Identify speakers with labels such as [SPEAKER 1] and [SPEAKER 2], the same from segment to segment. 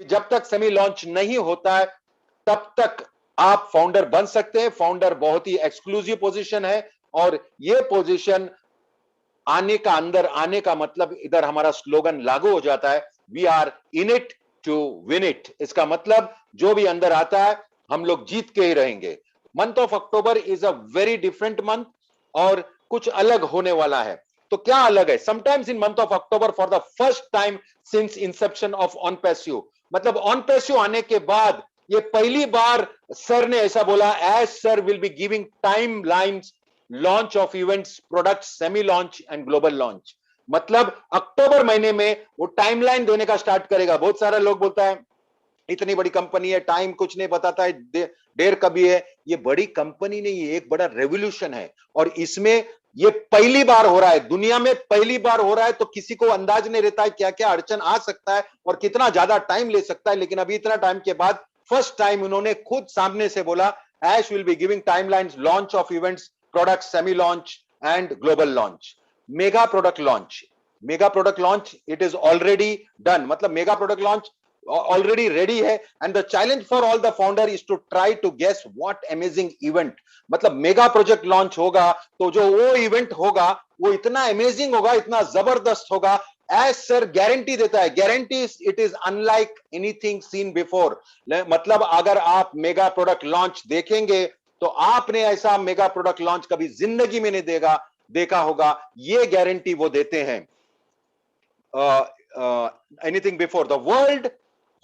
[SPEAKER 1] जब तक semi launch नहीं होता है तब तक आप फाउंडर बन सकते हैं। फाउंडर बहुत ही एक्सक्लूसिव पोजीशन है, और ये पोजीशन अंदर आने का मतलब इधर हमारा स्लोगन लागू हो जाता है, we are in it to win it. इसका मतलब जो भी अंदर आता है हम लोग जीत के ही रहेंगे। Month of October is a very different month, और कुछ अलग होने वाला है। तो क्या अलग है? Sometimes in month of October for the first time since Inception of on passive, मतलब ऑन पैसिव आने के बाद ये पहली बार सर ने ऐसा बोला, as sir will be giving time lines, launch of events, products, semi launch and global launch. मतलब अक्टूबर महीने में वो टाइमलाइन देने का स्टार्ट करेगा। बहुत सारा लोग बोलता है इतनी बड़ी कंपनी है, टाइम कुछ नहीं बताता है, देर कभी है। ये बड़ी कंपनी नहीं, ये एक बड़ा रेवोल्यूशन है, और इसमें ये पहली बार हो रहा है, दुनिया में पहली बार हो रहा है। तो किसी को अंदाज नहीं रहता है क्या क्या अड़चन आ सकता है और कितना ज्यादा टाइम ले सकता है। लेकिन अभी इतना टाइम के बाद फर्स्ट टाइम उन्होंने खुद सामने से बोला, Ash will be giving timelines, launch of events, product, semi launch and global launch. Mega product launch, mega product launch it is already done, मतलब mega product launch already ready है। and the challenge for all the founder is to try to guess what amazing event, मतलब mega project launch होगा तो जो वो event होगा वो इतना अमेजिंग होगा, इतना जबरदस्त होगा। एज सर गारंटी देता है, guarantee it is unlike anything seen before. मतलब अगर आप मेगा प्रोडक्ट लॉन्च देखेंगे तो आपने ऐसा मेगा प्रोडक्ट लॉन्च कभी जिंदगी में नहीं देखा होगा, ये गारंटी वो देते हैं। Anything before the world,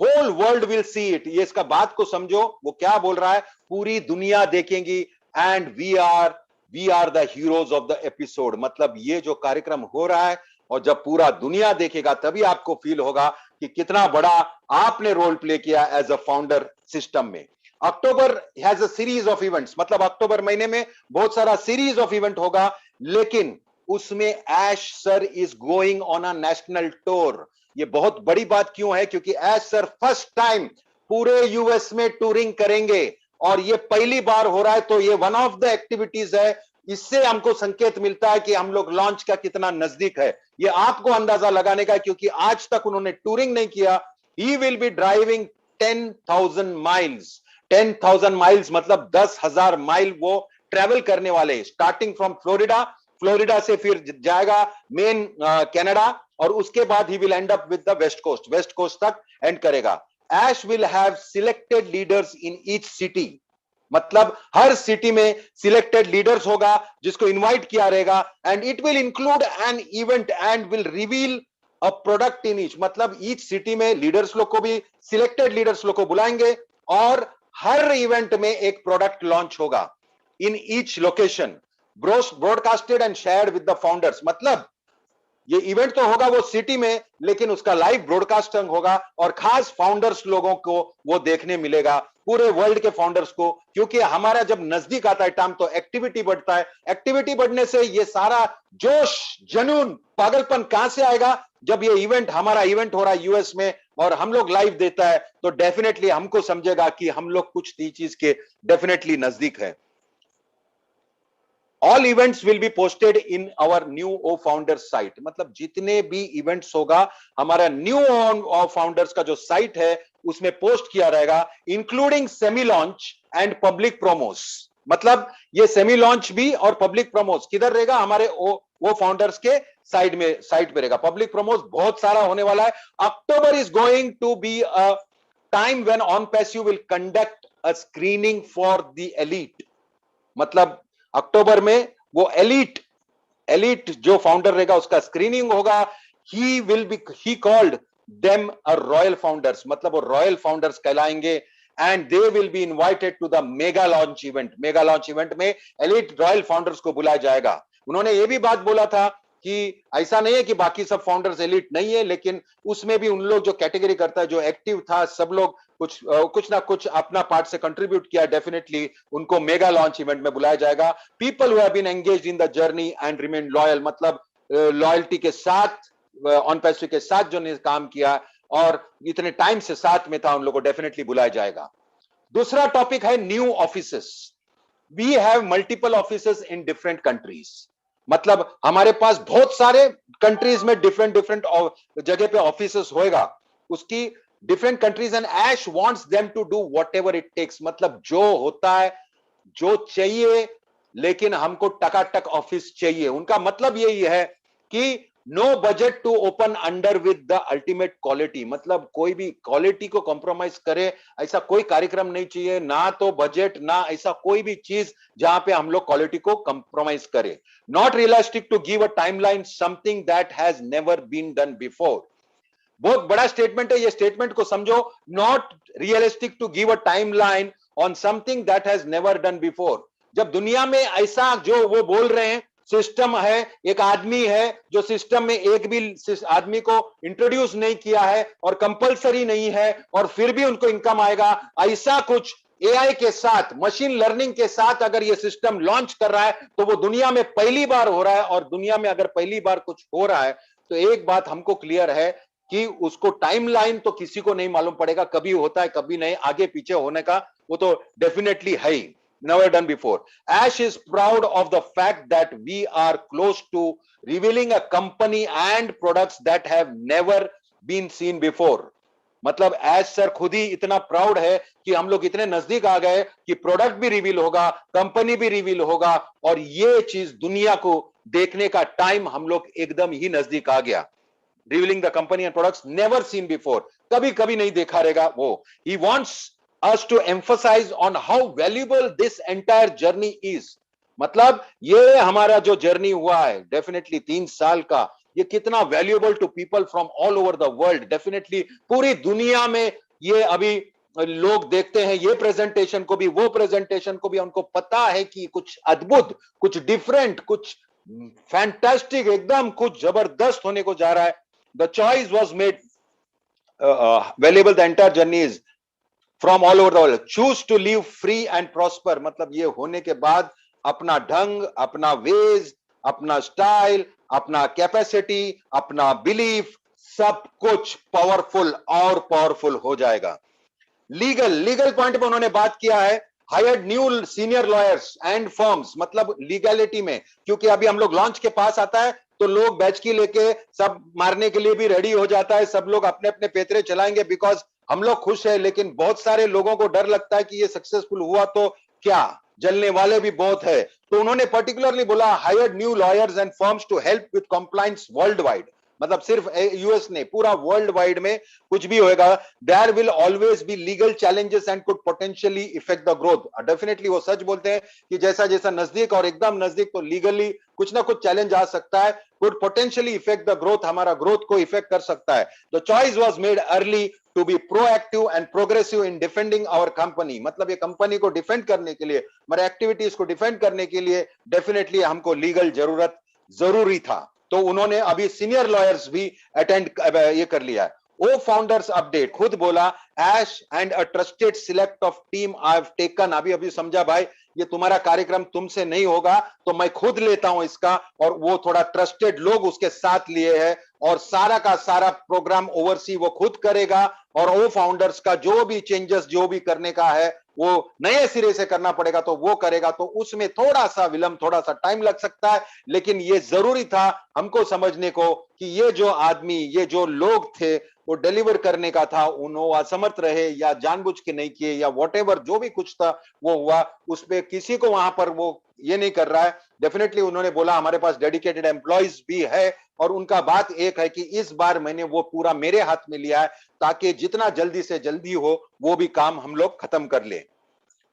[SPEAKER 1] whole world will see it. ये इसका बात को समझो, वो क्या बोल रहा है, पूरी दुनिया देखेंगी। And we are the heroes of the episode, मतलब ये जो कार्यक्रम हो रहा है और जब पूरा दुनिया देखेगा तभी आपको फील होगा कि कितना बड़ा आपने रोल प्ले किया एज अ फाउंडर सिस्टम में। October has a series of events, मतलब अक्टूबर महीने में बहुत सारा सीरीज ऑफ इवेंट होगा, लेकिन उसमें Ash sir is going on a national tour. ये बहुत बड़ी बात क्यों है? क्योंकि ऐश सर फर्स्ट टाइम पूरे यूएस में टूरिंग करेंगे, और ये पहली बार हो रहा है। तो ये वन ऑफ द एक्टिविटीज है, इससे हमको संकेत मिलता है कि हम लोग लॉन्च का कितना नजदीक है। ये आपको अंदाजा लगाने का, क्योंकि आज तक उन्होंने टूरिंग नहीं किया। He will be driving 10,000 miles, 10,000 miles मतलब 10,000 माइल वो ट्रेवल करने वाले, स्टार्टिंग फ्रॉम फ्लोरिडा, फ्लोरिडा से फिर जाएगा मेन कनाडा, और उसके बाद he will end up with the west coast, west coast तक एंड करेगा। Ash will have selected leaders in each city, मतलब हर सिटी में सिलेक्टेड लीडर्स होगा जिसको इनवाइट किया रहेगा। And it will include an event and will reveal a product in each, मतलब ईच सिटी में लीडर्स लोग को भी, सिलेक्टेड लीडर्स लोग को बुलाएंगे, और हर इवेंट में एक प्रोडक्ट लॉन्च होगा in each location, broadcasted and shared with the founders. मतलब ये इवेंट तो होगा वो सिटी में, लेकिन उसका लाइव ब्रॉडकास्टिंग होगा, और खास फाउंडर्स लोगों को वो देखने मिलेगा, पूरे वर्ल्ड के फाउंडर्स को। क्योंकि हमारा जब नजदीक आता है टाइम तो एक्टिविटी बढ़ता है, एक्टिविटी बढ़ने से ये सारा जोश, जुनून, पागलपन कहां से आएगा? जब ये इवेंट, हमारा इवेंट हो रहा है यूएस में और हम लोग लाइव देता है, तो डेफिनेटली हमको समझेगा कि हम लोग कुछ चीज के डेफिनेटली नजदीक है। All events will be posted in our new O founders site, मतलब जितने भी इवेंट्स होगा हमारा न्यू ओ फाउंडर्स का जो साइट है उसमें पोस्ट किया रहेगा, including semi launch and public promos. मतलब ये सेमी लॉन्च भी और पब्लिक प्रोमोस किधर रहेगा? हमारे वो फाउंडर्स के साइट पे रहेगा। पब्लिक प्रोमोस बहुत सारा होने वाला है। October is going to be a time when OnPassive will conduct a screening for the elite, मतलब अक्टूबर में वो एलिट जो फाउंडर रहेगा उसका स्क्रीनिंग होगा। He called them a royal founders, मतलब वो रॉयल फाउंडर्स कहलाएंगे। And they will be invited to the mega launch event. Mega launch event में एलिट रॉयल फाउंडर्स को बुलाया जाएगा। उन्होंने ये भी बात बोला था कि ऐसा नहीं है कि बाकी सब फाउंडर्स एलिट नहीं है, लेकिन उसमें भी उन लोग जो कैटेगरी करता है, जो एक्टिव था, सब लोग कुछ ना कुछ अपना पार्ट से कंट्रीब्यूट किया, डेफिनेटली उनको मेगा लॉन्च इवेंट में बुलाया जाएगा। People who have been engaged in the journey and remain loyal, मतलब लॉयल्टी के साथ, ऑन पैसिव के साथ जो ने काम किया और इतने टाइम से साथ में था, उन लोगों को डेफिनेटली बुलाया जाएगा। दूसरा टॉपिक है new offices. We have multiple offices in different countries, मतलब हमारे पास बहुत सारे कंट्रीज में डिफरेंट डिफरेंट जगह पे ऑफिसेस होएगा। उसकी different countries, and Ash wants them to do whatever it takes. मतलब जो होता है, जो चाहिए, लेकिन हमको टकाटक ऑफिस चाहिए। उनका मतलब यही है कि no budget to open under with the ultimate quality, मतलब कोई भी क्वालिटी को कॉम्प्रोमाइज करे ऐसा कोई कार्यक्रम नहीं चाहिए, ना तो बजट, ना ऐसा कोई भी चीज जहां पे हम लोग क्वालिटी को कॉम्प्रोमाइज करें। Not realistic to give a timeline something that has never been done before. बहुत बड़ा स्टेटमेंट है, ये स्टेटमेंट को समझो। Not realistic to give a timeline on something that has never done before. जब दुनिया में ऐसा जो वो बोल रहे हैं, सिस्टम है, एक आदमी है जो सिस्टम में एक भी आदमी को इंट्रोड्यूस नहीं किया है और कंपलसरी नहीं है, और फिर भी उनको इनकम आएगा, ऐसा कुछ एआई के साथ, मशीन लर्निंग के साथ अगर ये सिस्टम लॉन्च कर रहा है तो वो दुनिया में पहली बार हो रहा है। और दुनिया में अगर पहली बार कुछ हो रहा है तो एक बात हमको क्लियर है कि उसको टाइमलाइन तो किसी को नहीं मालूम पड़ेगा, कभी होता है कभी नहीं, आगे पीछे होने का वो तो डेफिनेटली है ही, never done before. Ash is proud of the fact that we are close to revealing a company and products that have never been seen before. मतलब एश सर खुद ही इतना प्राउड है कि हम लोग इतने नजदीक आ गए कि प्रोडक्ट भी रिवील होगा, कंपनी भी रिवील होगा, और ये चीज दुनिया को देखने का टाइम हम लोग एकदम ही नजदीक आ गया। Revealing the company and products never seen before, कभी कभी नहीं देखा रहेगा वो। He wants us to emphasize on how valuable this entire journey is. मतलब ये हमारा जो जर्नी हुआ है डेफिनेटली 3 साल का, ये कितना valuable to people from all over the world. Definitely पूरी दुनिया में ये अभी लोग देखते हैं, ये प्रेजेंटेशन को भी, वो प्रेजेंटेशन को भी, उनको पता है कि कुछ अद्भुत, कुछ डिफरेंट, कुछ फैंटास्टिक, एकदम कुछ जबरदस्त होने को जा रहा है। The choice was made valuable, the entire journey is from all over the world. Choose to live free and prosper, मतलब ये होने के बाद अपना ढंग, अपना वेज, अपना स्टाइल, अपना कैपेसिटी, अपना बिलीफ, सब कुछ पावरफुल और पावरफुल हो जाएगा। लीगल पॉइंट पे उन्होंने बात किया है। Hired new senior lawyers and firms, मतलब लीगैलिटी में, क्योंकि अभी हम लोग लॉन्च के पास आता है तो लोग बैच की लेके सब मारने के लिए भी रेडी हो जाता है, सब लोग अपने अपने पेतरे चलाएंगे, बिकॉज हम लोग खुश है, लेकिन बहुत सारे लोगों को डर लगता है कि ये सक्सेसफुल हुआ तो क्या, जलने वाले भी बहुत है। तो उन्होंने पर्टिकुलरली बोला hired new lawyers and firms to help with compliance world wide, मतलब सिर्फ यूएस ने, पूरा वर्ल्ड वाइड में कुछ भी होएगा, there will always be legal challenges and could potentially affect the growth. Definitely वो सच बोलते हैं कि जैसा जैसा नजदीक और एकदम नजदीक, तो लीगली कुछ ना कुछ चैलेंज आ सकता है, could potentially affect the growth, हमारा ग्रोथ को इफेक्ट कर सकता है। The choice was made early to be proactive and progressive in defending our company, मतलब ये कंपनी को डिफेंड करने के लिए, हमारे एक्टिविटीज को डिफेंड करने के लिए डेफिनेटली हमको लीगल जरूरत जरूरी था। तो उन्होंने अभी सीनियर लॉयर्स भी अटेंड ये कर लिया है। ओ फाउंडर्स अपडेट, खुद बोला Ash and a trusted select of team I have taken, अभी समझा भाई, ये तुम्हारा कार्यक्रम तुमसे नहीं होगा तो मैं खुद लेता हूं इसका, और वो थोड़ा ट्रस्टेड लोग उसके साथ लिए हैं, और सारा का सारा प्रोग्राम ओवरसी वो खुद करेगा, और ओ फाउंडर्स का जो भी चेंजेस जो भी करने का है वो नए सिरे से करना पड़ेगा तो वो करेगा। तो उसमें थोड़ा सा विलंब, थोड़ा सा टाइम लग सकता है, लेकिन ये जरूरी था हमको समझने को कि ये जो आदमी, ये जो लोग थे, वो डिलीवर करने का था, उन्होंने असमर्थ रहे या जानबूझ के नहीं किए या व्हाटएवर जो भी कुछ था वो हुआ, उसपे किसी को वहां पर वो ये नहीं कर रहा है। डेफिनेटली उन्होंने बोला हमारे पास डेडिकेटेड एम्प्लॉइज भी है, और उनका बात एक है कि इस बार मैंने वो पूरा मेरे हाथ में लिया है ताकि जितना जल्दी से जल्दी हो वो भी काम हम लोग खत्म कर ले।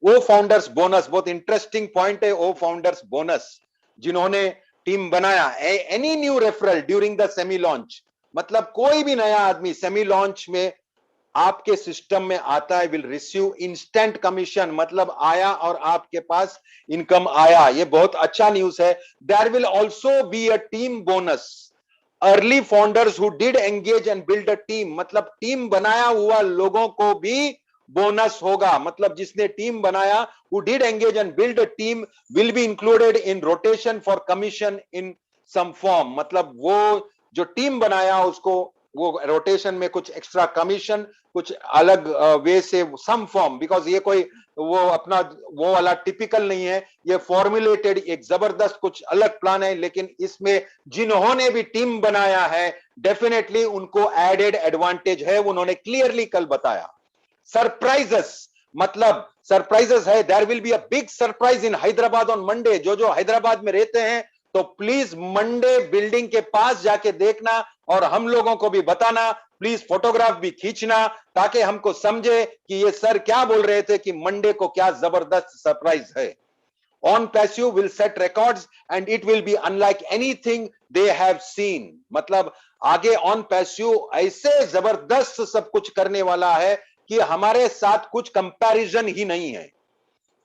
[SPEAKER 1] ओ फाउंडर्स बोनस, बहुत इंटरेस्टिंग पॉइंट है। ओ फाउंडर्स बोनस, जिन्होंने टीम बनाया, any new referral during the semi launch, मतलब कोई भी नया आदमी सेमी लॉन्च में आपके सिस्टम में आता है, विल रिसीव इंस्टेंट कमीशन, मतलब आया और आपके पास इनकम आया, ये बहुत अच्छा न्यूज है। There will also be a team bonus, early founders who did engage and build a team, मतलब टीम बनाया हुआ लोगों को भी बोनस होगा, मतलब जिसने टीम बनाया, who did engage and build a team will be included in rotation for commission in some form, मतलब वो जो टीम बनाया उसको वो रोटेशन में कुछ एक्स्ट्रा कमीशन कुछ अलग वे से सम फॉर्म, बिकॉज ये कोई वो अपना वो वाला टिपिकल नहीं है, ये फॉर्मुलेटेड एक जबरदस्त कुछ अलग प्लान है, लेकिन इसमें जिन्होंने भी टीम बनाया है डेफिनेटली उनको एडेड एडवांटेज है, उन्होंने क्लियरली कल बताया। सरप्राइजेस, मतलब सरप्राइजेस है, there will be a big surprise in Hyderabad on Monday. जो हैदराबाद में रहते हैं तो प्लीज मंडे बिल्डिंग के पास जाके देखना और हम लोगों को भी बताना, प्लीज फोटोग्राफ भी खींचना, ताकि हमको समझे कि ये सर क्या बोल रहे थे कि मंडे को क्या जबरदस्त सरप्राइज है। On passive will set records and it will be unlike anything they have seen. मतलब आगे ऑन पैसिव ऐसे जबरदस्त सब कुछ करने वाला है कि हमारे साथ कुछ कंपैरिजन ही नहीं है।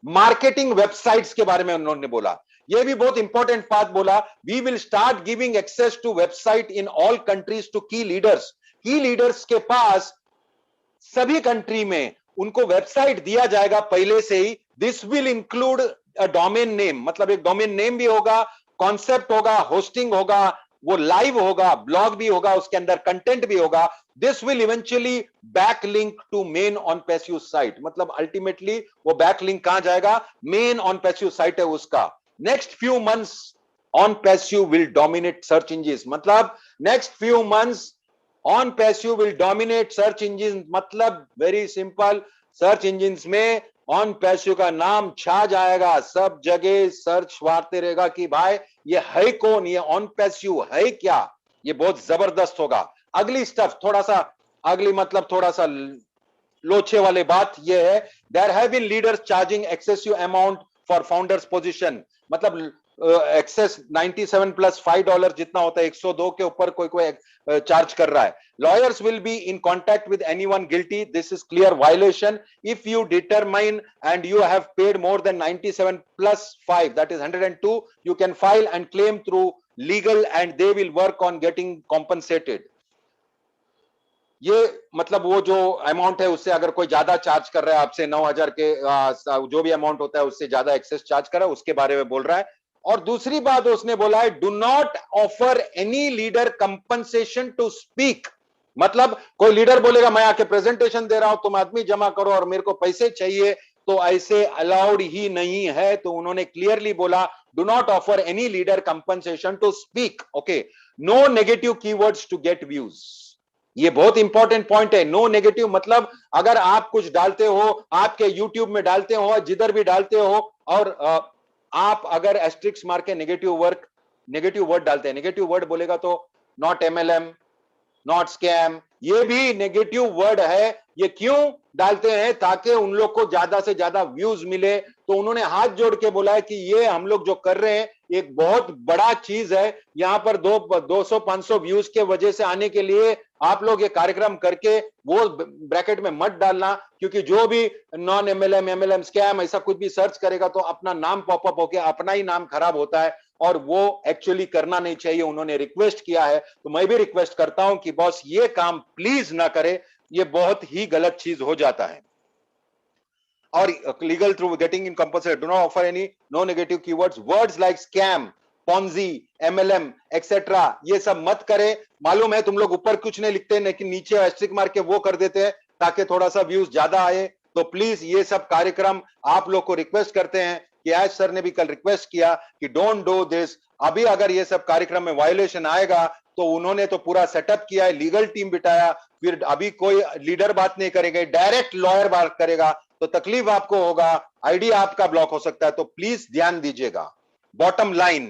[SPEAKER 1] मार्केटिंग वेबसाइट्स के बारे में उन्होंने बोला, यह भी बहुत इंपॉर्टेंट बात बोला, we will start giving access to website in all countries to key leaders. Key leaders के पास सभी कंट्री में उनको वेबसाइट दिया जाएगा पहले से ही। This will include a domain name, मतलब एक डोमेन नेम भी होगा, कॉन्सेप्ट होगा, होस्टिंग होगा, वो लाइव होगा, ब्लॉग भी होगा, उसके अंदर कंटेंट भी होगा। This will eventually backlink to main OnPassive site, मतलब अल्टीमेटली वो बैकलिंक कहां जाएगा, मेन ऑन पैसिव साइट है उसका। Next few months OnPassive will dominate search engine, मतलब next few months OnPassive will dominate search engine, मतलब very simple, search engine में OnPassive का नाम छा जाएगा, सब जगह सर्च मारते रहेगा कि भाई ये है कौन, ये ऑन पैसिव है क्या। ये बहुत जबरदस्त होगा। अगली स्टफ थोड़ा सा, अगली मतलब थोड़ा सा लोचे वाले बात ये है, there have been leaders charging excessive amount for founders position, मतलब एक्सेस 97 प्लस $5 जितना होता है, 102 के ऊपर कोई कोई चार्ज कर रहा है। Lawyers will be in contact with anyone guilty, this is clear violation. If you determine and you have paid more than 97 plus 5 that is 102, you can file and claim through legal and they will work on getting compensated. ये मतलब वो जो amount है उससे अगर कोई ज्यादा charge कर रहा है आपसे 9,000 के जो भी अमाउंट होता है उससे ज्यादा एक्सेस चार्ज कर रहा है, उसके बारे में बोल रहा है। और दूसरी बात उसने बोला है, do not offer any leader compensation to speak, मतलब कोई लीडर बोलेगा मैं आके प्रेजेंटेशन दे रहा हूं, तुम आदमी जमा करो और मेरे को पैसे चाहिए, तो ऐसे अलाउड ही नहीं है। तो उन्होंने क्लियरली बोला, do not offer any leader compensation to speak, okay, no negative keywords to get views. ये बहुत इंपॉर्टेंट पॉइंट है, नो नेगेटिव, मतलब अगर आप कुछ डालते हो, आपके यूट्यूब में डालते हो, जिधर भी डालते हो, और आप अगर एस्ट्रिक्स मार के नेगेटिव वर्ड डालते हैं, नेगेटिव वर्ड बोलेगा तो नॉट एमएलएम, नॉट स्कैम, ये भी नेगेटिव वर्ड है। ये क्यों डालते हैं, ताकि उन लोग को ज्यादा से ज्यादा व्यूज मिले। तो उन्होंने हाथ जोड़ के बोला है कि ये हम लोग जो कर रहे हैं एक बहुत बड़ा चीज है, यहां पर 200-500 व्यूज के वजह से आने के लिए आप लोग ये कार्यक्रम करके वो ब्रैकेट में मत डालना, क्योंकि जो भी नॉन एमएलएम स्कैम ऐसा कुछ भी सर्च करेगा तो अपना नाम पॉपअप होके अपना ही नाम खराब होता है, और वो एक्चुअली करना नहीं चाहिए। उन्होंने रिक्वेस्ट किया है, तो मैं भी रिक्वेस्ट करता हूं कि बॉस ये काम प्लीज ना करे, ये बहुत ही गलत चीज हो जाता है। और legal through getting in compulsory, do not offer any no negative keywords, words like scam, Ponzi, MLM etcetera, ये सब मत करे। मालूम है तुम लोग ऊपर कुछ नहीं लिखते, लेकिन नीचे एस्ट्रिक मार के वो कर देते हैं ताकि थोड़ा सा व्यूज ज्यादा आए। तो प्लीज ये सब कार्यक्रम आप लोग को रिक्वेस्ट करते हैं कि आज सर ने भी कल रिक्वेस्ट किया कि डोंट डू दिस। अभी अगर ये सब कार्यक्रम में वायलेशन आएगा तो उन्होंने तो पूरा सेटअप किया है, लीगल टीम बिठाया, फिर अभी कोई लीडर बात नहीं करेगा, डायरेक्ट लॉयर बात करेगा, तो तकलीफ आपको होगा, आईडी आपका ब्लॉक हो सकता है। तो प्लीज ध्यान दीजिएगा। Bottom line,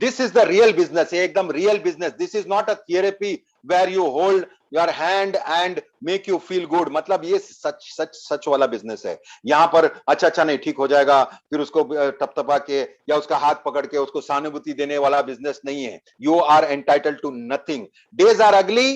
[SPEAKER 1] this is the real business, एकदम real business. This is not a therapy where you hold your hand and make you feel good, मतलब ये सच वाला बिजनेस है। यहां पर अच्छा नहीं ठीक हो जाएगा, फिर उसको टपटपा के या उसका हाथ पकड़ के उसको सहानुभूति देने वाला बिजनेस नहीं है। You are entitled to nothing. Days are ugly,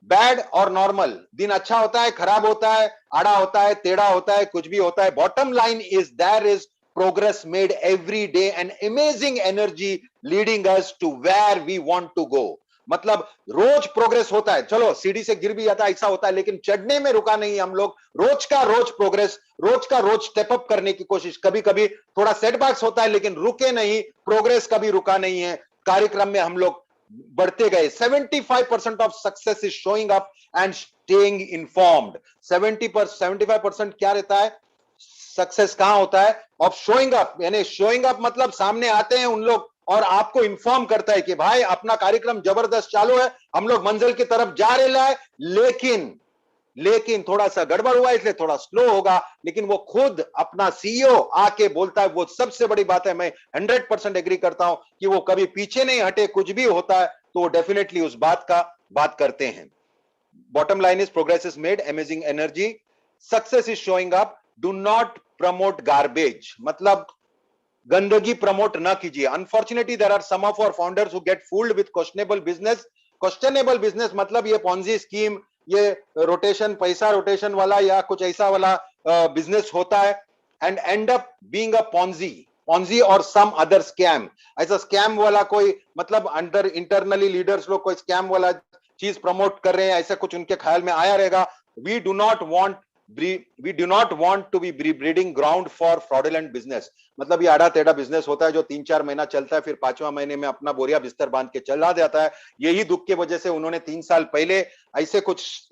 [SPEAKER 1] bad और नॉर्मल, दिन अच्छा होता है, खराब होता है, आड़ा होता है, टेढ़ा होता है, कुछ भी होता है। Bottom line is there is progress made every day and amazing energy leading us to where we want to go, मतलब रोज प्रोग्रेस होता है, चलो सीढ़ी से गिर भी जाता है ऐसा होता है, लेकिन चढ़ने में रुका नहीं हम लोग, रोज का रोज प्रोग्रेस, रोज का रोज स्टेप अप करने की कोशिश। कभी कभी थोड़ा सेटबैक्स होता है लेकिन रुके नहीं, प्रोग्रेस कभी रुका नहीं है। कार्यक्रम में हम लोग बढ़ते गए। 75% of success is showing up and staying informed. 75% क्या रहता है? सक्सेस कहां होता है? ऑफ शोइंग अप, यानी शोइंग अप मतलब सामने आते हैं उन लोग और आपको इन्फॉर्म करता है कि भाई अपना कार्यक्रम जबरदस्त चालू है, हम लोग मंजिल की तरफ जा रहे हैं, लेकिन थोड़ा सा गड़बड़ हुआ इसलिए थोड़ा स्लो होगा। लेकिन वो खुद अपना सीईओ आके बोलता है, वो सबसे बड़ी बात है, मैं 100% एग्री करता हूं कि वो कभी पीछे नहीं हटे, कुछ भी होता है तो वो डेफिनेटली उस बात करते हैं। Bottom line is progress is made, amazing energy, success is showing up, do not promote garbage, मतलब गंदगी प्रमोट ना कीजिए। Unfortunately there are some of our founders who get fooled with questionable business. Questionable business मतलब ये Ponzi scheme, ये rotation, पैसा rotation वाला या कुछ ऐसा वाला बिजनेस होता है, and end up being a Ponzi और सम अदर स्कैम। ऐसा स्कैम वाला कोई, मतलब अंडर इंटरनली लीडर्स लोग कोई स्कैम वाला चीज प्रमोट कर रहे हैं, ऐसा कुछ उनके ख्याल में आया रहेगा। We do not want to be breeding ground for fraudulent business. मतलब ये आड़ा टेढ़ा बिजनेस होता है जो 3-4 महीना चलता है, फिर 5वां महीने में अपना बोरिया बिस्तर बांध के चला जाता है। यही दुख की वजह से उन्होंने 3 साल पहले ऐसे कुछ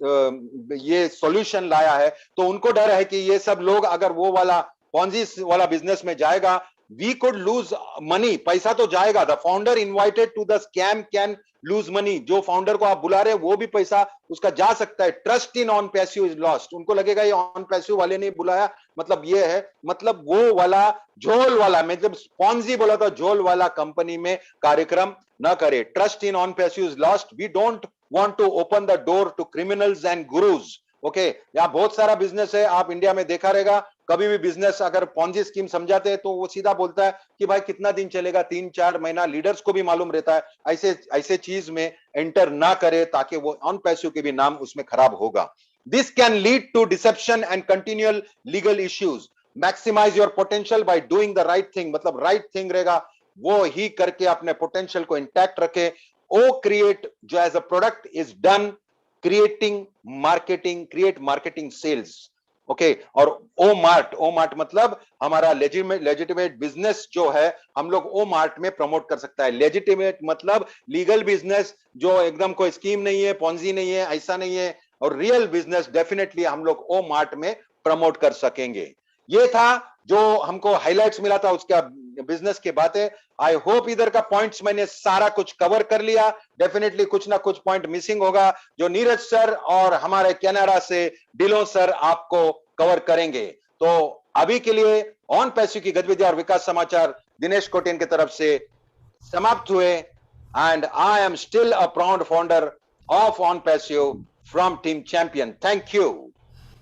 [SPEAKER 1] ये सॉल्यूशन लाया है। तो उनको डर है कि ये सब लोग अगर वो वाला पॉन्जी वाला बिजनेस में जाएगा, वी कुड लूज मनी, पैसा तो जाएगा। The founder invited to the scam can lose money, जो फाउंडर को आप बुला रहे हैं वो भी पैसा उसका जा सकता है। Trust in OnPassive is lost, उनको लगेगा ये ऑन पैसिव वाले ने बुलाया, मतलब ये है, मतलब वो वाला झोल वाला, मतलब स्पॉन्जी बोला था, झोल वाला कंपनी में कार्यक्रम न करे। Trust in OnPassive is lost, we don't want to open the door to criminals and gurus. Okay, यहाँ बहुत सारा बिजनेस है, आप इंडिया में देखा रहेगा, कभी भी बिजनेस अगर पॉन्जी स्कीम समझाते हैं तो वो सीधा बोलता है कि भाई कितना दिन चलेगा, 3-4 महीना। लीडर्स को भी मालूम रहता है ऐसे चीज में एंटर ना करे, ताकि वो ऑन पैसिव के भी नाम उसमें खराब होगा। This can lead to deception and continual legal issues. Maximise your potential by doing the right thing, मतलब राइट थिंग रहेगा वो ही करके अपने पोटेंशियल को इंटैक्ट रखे। ओ क्रिएट जो as a product is done create marketing sales. Okay, और ओ मार्ट मतलब हमारा लेजिटिमेट बिजनेस जो है, हम लोग ओ मार्ट में प्रमोट कर सकता है। लेजिटिमेट मतलब लीगल बिजनेस, जो एकदम कोई स्कीम नहीं है, पॉन्जी नहीं है, ऐसा नहीं है, और रियल बिजनेस डेफिनेटली हम लोग ओ मार्ट में प्रमोट कर सकेंगे। ये था जो हमको हाइलाइट्स मिला था उसका बिजनेस के बातें। आई होप इधर का पॉइंट्स मैंने सारा कुछ कवर कर लिया। डेफिनेटली कुछ ना कुछ पॉइंट मिसिंग होगा जो नीरज सर और हमारे कनाडा से डिलो सर आपको कवर करेंगे। तो अभी के लिए ऑन पैसिव की गतिविधि और विकास समाचार दिनेश कोटेन की तरफ से समाप्त हुए। And I am still a proud founder of on passive from team champion. Thank you.